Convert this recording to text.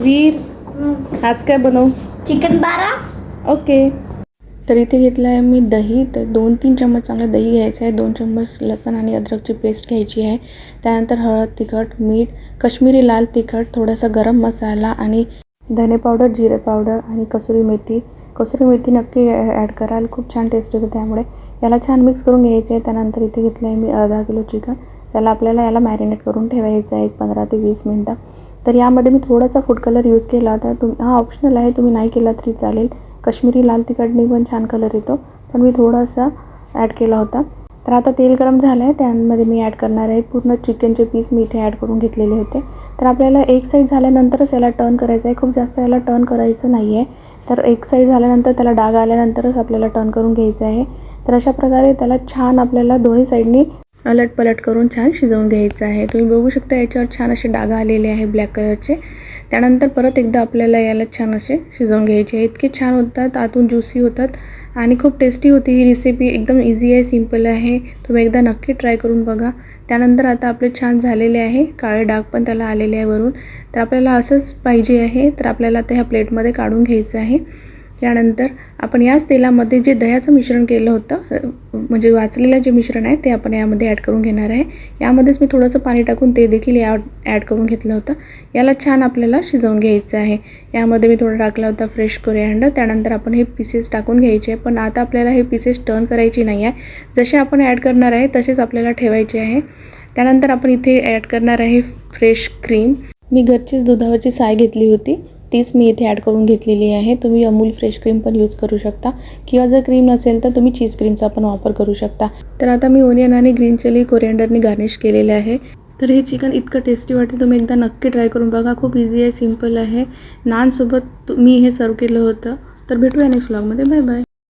वीर, आज काय बनवू? चिकन बारा. ओके. तर इथे घेतलं आहे मी दही. तर 2-3 चम्मच चांगलं दही घ्यायचं आहे. 2 चम्मच लसण आणि अद्रकची पेस्ट घ्यायची आहे. त्यानंतर हळद, तिखट, मीठ, काश्मीरी लाल तिखट, थोडासा गरम मसाला आणि धने पावडर, जिरे पावडर आणि कसुरी मेथी. कसुरी मेथी नक्की ॲड कराल, खूप छान टेस्ट येते त्यामुळे. याला छान मिक्स करून घ्यायचं आहे. त्यानंतर इथे घेतलं आहे मी अर्धा किलो चिकन. त्याला आपल्याला मॅरिनेट करून ठेवायचं आहे 15 ते 20 मिनटं. तर यामध्ये मी थोडासा फूड कलर यूज केला होता. हा ऑप्शनल आहे, तुम्ही नाही केला तरी चालेल. काश्मीरी लाल तिखटने पण छान कलर येतो, पण मी थोडासा ॲड केला होता. तर आता तेल गरम झालं आहे, त्यामध्ये मी ॲड करणार आहे पूर्ण चिकनचे पीस मी इथे ॲड करून घेतलेले होते. तर आपल्याला एक साईड झाल्यानंतरच याला टर्न करायचं आहे, खूप जास्त याला टर्न करायचं नाही आहे. तर एक साईड झाल्यानंतर त्याला डाग आल्यानंतरच आपल्याला टर्न करून घ्यायचं आहे. तर अशा प्रकारे त्याला छान आपल्याला दोन्ही साईडनी अलटपलट करून छान शिजवून घ्यायचं आहे. तुम्ही बघू शकता याच्यावर छान असे डाग आलेले आहे ब्लॅक कलरचे. त्यानंतर परत एकदा आपल्याला याला छान असे शिजवून घ्यायचे आहे. इतके छान होतात, आतून ज्युसी होतात आणि खूप टेस्टी होती ही रेसिपी. एकदम इझी आहे, सिंपल आहे. तुम्ही एकदा नक्की ट्राय करून बघा. त्यानंतर आता आपले छान झालेले आहे, काळे डाग पण त्याला आलेले आहे वरून. तर आपल्याला असंच पाहिजे आहे. तर आपल्याला ते ह्या प्लेटमध्ये काढून घ्यायचं आहे. त्यानंतर आपण याच तेलामध्ये जे दह्याचं मिश्रण केलं होतं, म्हणजे वाचलेलं जे मिश्रण आहे ते आपण यामध्ये ॲड करून घेणार आहे. यामध्येच मी थोडंसं पाणी टाकून ते देखील ॲड करून घेतलं होतं. याला छान आपल्याला शिजवून घ्यायचं आहे. यामध्ये मी थोडं टाकला होता फ्रेश कोरिअँडर. त्यानंतर आपण हे पीसेस टाकून घ्यायचे आहे, पण आता आपल्याला हे पीसेस टर्न करायची नाही आहे. जसे आपण ॲड करणार आहे तसेच आपल्याला ठेवायचे आहे. त्यानंतर आपण इथे ॲड करणार आहे फ्रेश क्रीम. मी घरचीच दुधावरची साय घेतली होती, तीच मी इथे ॲड करून घेतलेली आहे. तुम्ही अमूल फ्रेश क्रीम पण यूज करू शकता, किंवा जर क्रीम नसेल तर तुम्ही चीज क्रीमचा पण वापर करू शकता. तर आता मी ओनियन आणि ग्रीन चिली कोरिअँडरने गार्निश केलेले आहे. तर हे चिकन इतकं टेस्टी वाटते, तुम्ही एकदा नक्की ट्राय करून बघा. खूप इझी आहे, सिंपल आहे. नानसोबत मी हे सर्व केलं होतं. तर भेटूया नेक्स्ट व्लॉगमध्ये. Bye bye.